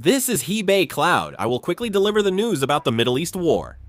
This is Hebei Cloud. I will quickly deliver the news about the Middle East war.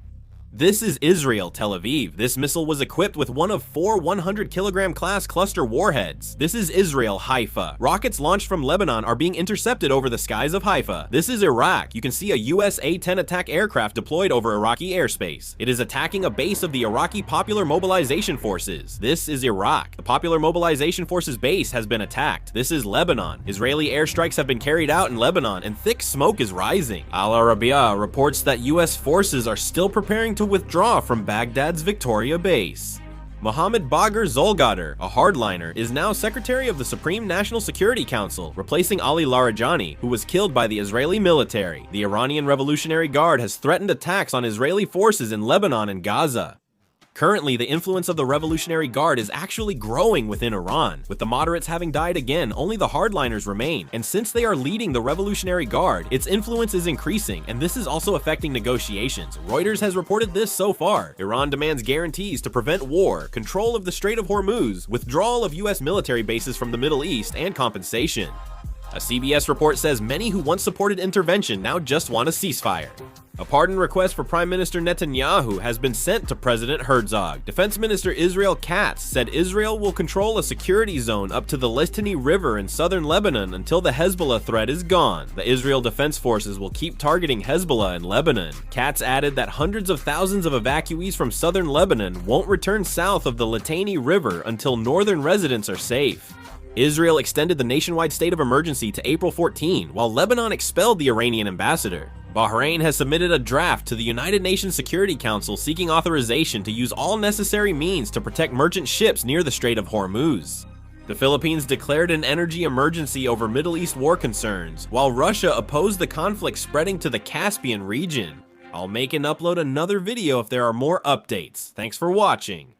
This is Israel, Tel Aviv. This missile was equipped with one of 4 100-kilogram class cluster warheads. This is Israel, Haifa. Rockets launched from Lebanon are being intercepted over the skies of Haifa. This is Iraq. You can see a US A-10 attack aircraft deployed over Iraqi airspace. It is attacking a base of the Iraqi Popular Mobilization Forces. This is Iraq. The Popular Mobilization Forces base has been attacked. This is Lebanon. Israeli airstrikes have been carried out in Lebanon, and thick smoke is rising. Al Arabiya reports that US forces are still preparing to withdraw from Baghdad's Victoria base. Mohammed Bagher Zolgadar, a hardliner, is now Secretary of the Supreme National Security Council, replacing Ali Larijani, who was killed by the Israeli military. The Iranian Revolutionary Guard has threatened attacks on Israeli forces in Lebanon and Gaza. Currently, the influence of the Revolutionary Guard is actually growing within Iran. With the moderates having died again, only the hardliners remain, and since they are leading the Revolutionary Guard, its influence is increasing, and this is also affecting negotiations. Reuters has reported this so far. Iran demands guarantees to prevent war, control of the Strait of Hormuz, withdrawal of US military bases from the Middle East, and compensation. A CBS report says many who once supported intervention now just want a ceasefire. A pardon request for Prime Minister Netanyahu has been sent to President Herzog. Defense Minister Israel Katz said Israel will control a security zone up to the Litani River in southern Lebanon until the Hezbollah threat is gone. The Israel Defense Forces will keep targeting Hezbollah in Lebanon. Katz added that hundreds of thousands of evacuees from southern Lebanon won't return south of the Litani River until northern residents are safe. Israel extended the nationwide state of emergency to April 14, while Lebanon expelled the Iranian ambassador. Bahrain has submitted a draft to the United Nations Security Council seeking authorization to use all necessary means to protect merchant ships near the Strait of Hormuz. The Philippines declared an energy emergency over Middle East war concerns, while Russia opposed the conflict spreading to the Caspian region. I'll make and upload another video if there are more updates. Thanks for watching.